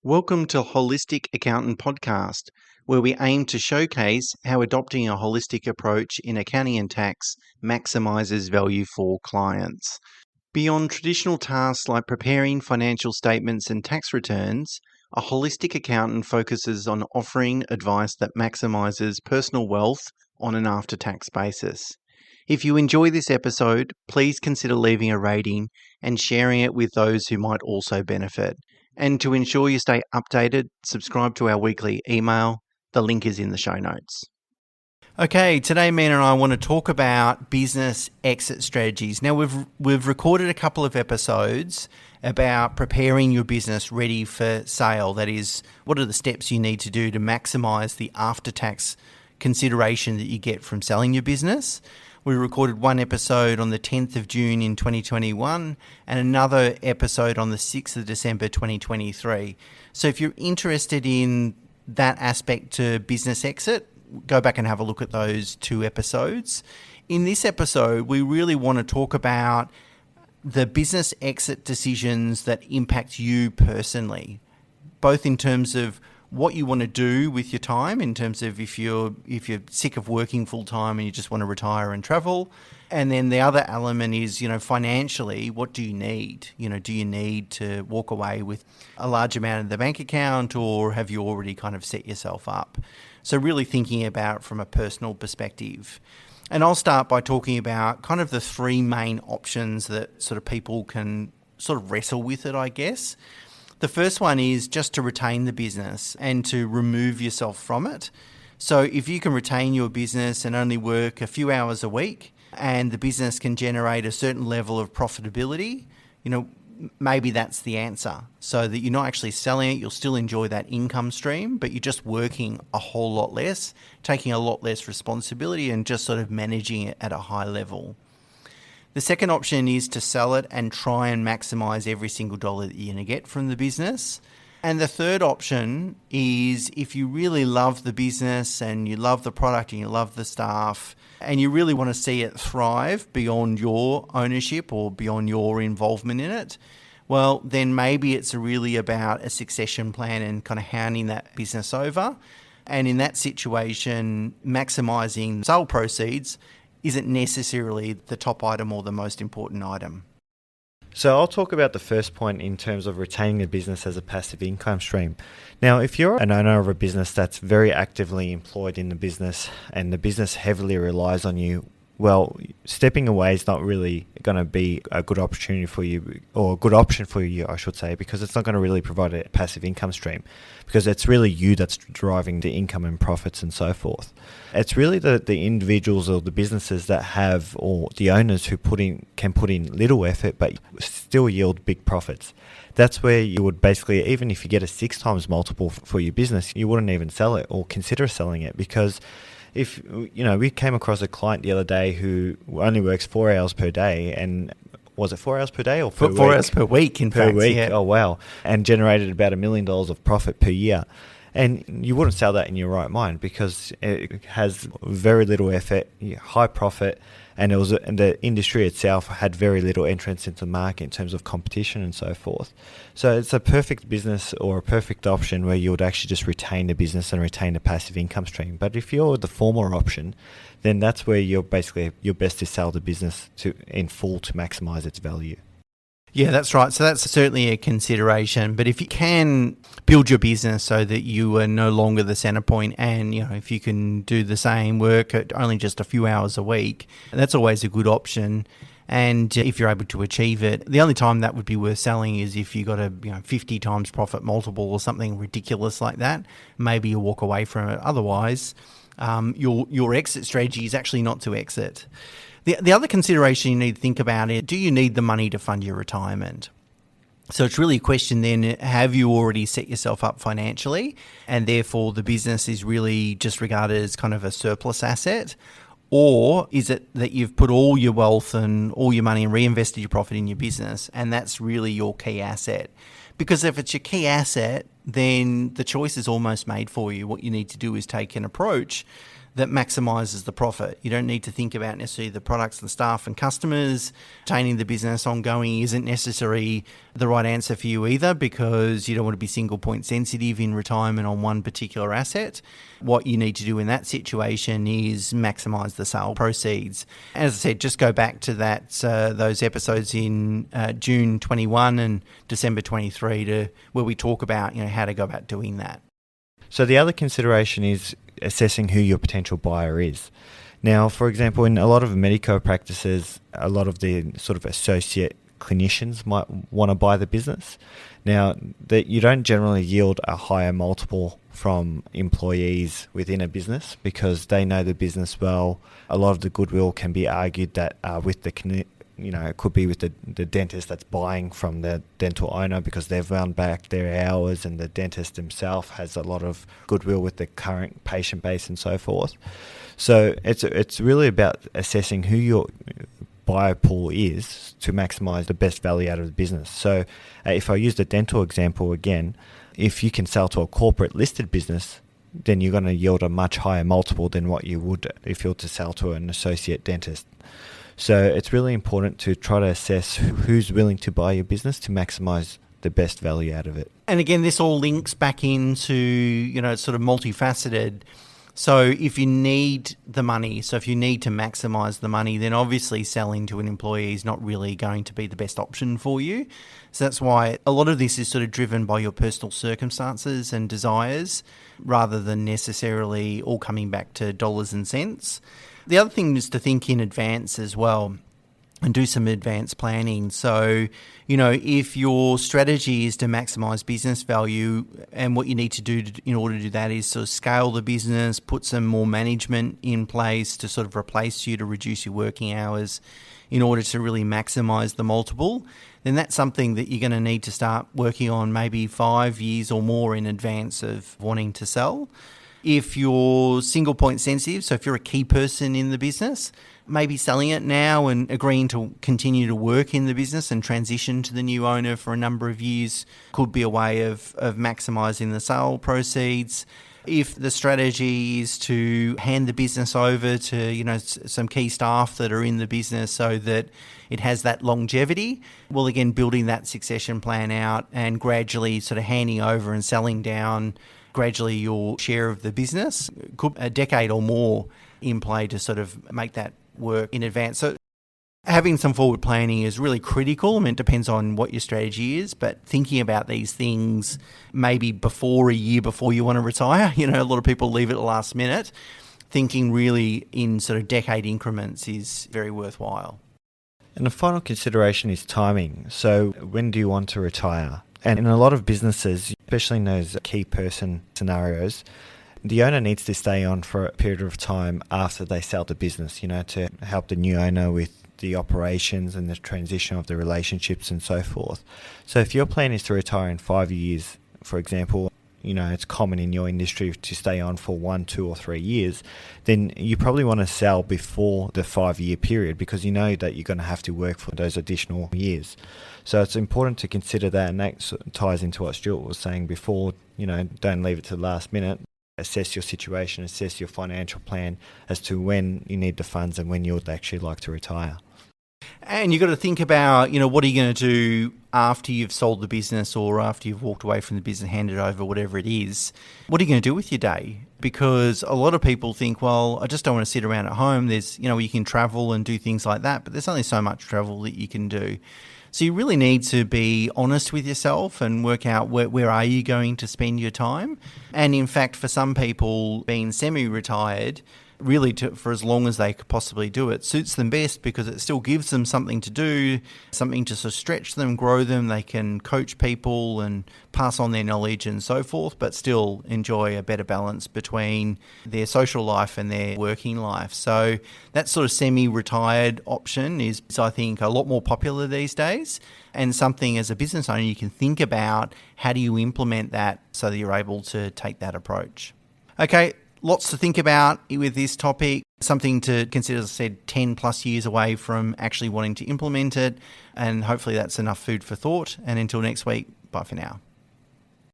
Welcome to Holistic Accountant Podcast, where we aim to showcase how adopting a holistic approach in accounting and tax maximizes value for clients. Beyond traditional tasks like preparing financial statements and tax returns, a holistic accountant focuses on offering advice that maximizes personal wealth on an after-tax basis. If you enjoy this episode, please consider leaving a rating and sharing it with those who might also benefit. And to ensure you stay updated, subscribe to our weekly email. The link is in the show notes. Okay, today Man and I want to talk about business exit strategies. Now we've recorded a couple of episodes about preparing your business ready for sale. That is, what are the steps you need to do to maximize the after-tax consideration that you get from selling your business. We recorded one episode on the 10th of June in 2021 and another episode on the 6th of December 2023. So if you're interested in that aspect to business exit, go back and have a look at those two episodes. In this episode, we really want to talk about the business exit decisions that impact you personally, both in terms of what you want to do with your time, in terms of if you're sick of working full time and you just want to retire and travel. And then the other element is, financially, what do you need? Do you need to walk away with a large amount in the bank account, or have you already kind of set yourself up? So really thinking about from a personal perspective. And I'll start by talking about kind of the three main options that sort of people can sort of wrestle with it, I guess. The first one is just to retain the business and to remove yourself from it. So if you can retain your business and only work a few hours a week and the business can generate a certain level of profitability, maybe that's the answer. So that you're not actually selling it, you'll still enjoy that income stream, but you're just working a whole lot less, taking a lot less responsibility and just sort of managing it at a high level. The second option is to sell it and try and maximize every single dollar that you're going to get from the business. And the third option is if you really love the business and you love the product and you love the staff and you really want to see it thrive beyond your ownership or beyond your involvement in it, well, then maybe it's really about a succession plan and kind of handing that business over. And in that situation, maximizing sale proceeds isn't necessarily the top item or the most important item. So I'll talk about the first point in terms of retaining a business as a passive income stream. Now, if you're an owner of a business that's very actively employed in the business and the business heavily relies on you, well, stepping away is not really going to be a good opportunity for you, or a good option for you, I should say, because it's not going to really provide a passive income stream, because it's really you that's driving the income and profits and so forth. It's really the individuals or the businesses that have, or the owners who can put in little effort but still yield big profits. That's where you would basically, even if you get a 6 times multiple for your business, you wouldn't even sell it or consider selling it, because if, we came across a client the other day who only works 4 hours per day, and was it 4 hours per day or per week? 4 hours per week, in fact. Per week, yeah. Oh wow. And generated about $1 million of profit per year. And you wouldn't sell that in your right mind, because it has very little effort, high profit, and the industry itself had very little entrance into the market in terms of competition and so forth. So it's a perfect business or a perfect option where you would actually just retain the business and retain the passive income stream. But if you're the former option, then that's where you're best to sell the business in full to maximize its value. Yeah, that's right. So that's certainly a consideration. But if you can build your business so that you are no longer the center point, and if you can do the same work at only just a few hours a week, that's always a good option. And if you're able to achieve it, the only time that would be worth selling is if you got a 50 times profit multiple or something ridiculous like that. Maybe you walk away from it. Otherwise, your exit strategy is actually not to exit. The other consideration you need to think about is, do you need the money to fund your retirement? So it's really a question then, have you already set yourself up financially, and therefore the business is really just regarded as kind of a surplus asset? Or is it that you've put all your wealth and all your money and reinvested your profit in your business, and that's really your key asset? Because if it's your key asset, then the choice is almost made for you. What you need to do is take an approach that maximises the profit. You don't need to think about necessarily the products and staff and customers. Retaining the business ongoing isn't necessarily the right answer for you either, because you don't want to be single point sensitive in retirement on one particular asset. What you need to do in that situation is maximise the sale proceeds. As I said, just go back to those episodes in June 21 and December 23 to where we talk about how to go about doing that. So the other consideration is assessing who your potential buyer is. Now, for example, in a lot of medico practices, a lot of the sort of associate clinicians might want to buy the business. Now, that you don't generally yield a higher multiple from employees within a business because they know the business well. A lot of the goodwill can be argued that with the it could be with the dentist that's buying from the dental owner because they've wound back their hours, and the dentist himself has a lot of goodwill with the current patient base and so forth. So it's really about assessing who your buyer pool is to maximise the best value out of the business. So if I use the dental example again, if you can sell to a corporate listed business, then you're going to yield a much higher multiple than what you would if you were to sell to an associate dentist. So it's really important to try to assess who's willing to buy your business to maximise the best value out of it. And again, this all links back into, it's sort of multifaceted. So if you need the money, if you need to maximise the money, then obviously selling to an employee is not really going to be the best option for you. So that's why a lot of this is sort of driven by your personal circumstances and desires rather than necessarily all coming back to dollars and cents. The other thing is to think in advance as well and do some advanced planning. So, if your strategy is to maximise business value, and what you need to do in order to do that is sort of scale the business, put some more management in place to sort of replace you, to reduce your working hours in order to really maximise the multiple, then that's something that you're going to need to start working on maybe 5 years or more in advance of wanting to sell. If you're single point sensitive, so if you're a key person in the business, maybe selling it now and agreeing to continue to work in the business and transition to the new owner for a number of years could be a way of maximising the sale proceeds. If the strategy is to hand the business over to, some key staff that are in the business so that it has that longevity, well, again, building that succession plan out and gradually sort of handing over and selling down gradually your share of the business, could a decade or more in play to sort of make that work in advance. So having some forward planning is really critical. I mean, it depends on what your strategy is, but thinking about these things maybe a year before you want to retire, a lot of people leave it at the last minute. Thinking really in sort of decade increments is very worthwhile. And the final consideration is timing. So when do you want to retire? And in a lot of businesses, especially in those key person scenarios, the owner needs to stay on for a period of time after they sell the business, to help the new owner with the operations and the transition of the relationships and so forth. So if your plan is to retire in 5 years, for example, it's common in your industry to stay on for 1, 2 or 3 years, then you probably want to sell before the 5-year period because you know that you're going to have to work for those additional years. So it's important to consider that, and that ties into what Stuart was saying before, don't leave it to the last minute. Assess your situation, assess your financial plan as to when you need the funds and when you would actually like to retire. And you've got to think about, what are you going to do after you've sold the business or after you've walked away from the business, handed over, whatever it is. What are you going to do with your day? Because a lot of people think, well, I just don't want to sit around at home. There's, you can travel and do things like that, but there's only so much travel that you can do. So you really need to be honest with yourself and work out where are you going to spend your time. And in fact, for some people, being semi-retired, really for as long as they could possibly do it, suits them best because it still gives them something to do, something to sort of stretch them, grow them. They can coach people and pass on their knowledge and so forth, but still enjoy a better balance between their social life and their working life. So that sort of semi-retired option is, I think, a lot more popular these days, and something as a business owner you can think about how do you implement that so that you're able to take that approach. Okay, lots to think about with this topic, something to consider, as I said, 10 plus years away from actually wanting to implement it. And hopefully that's enough food for thought. And until next week, bye for now.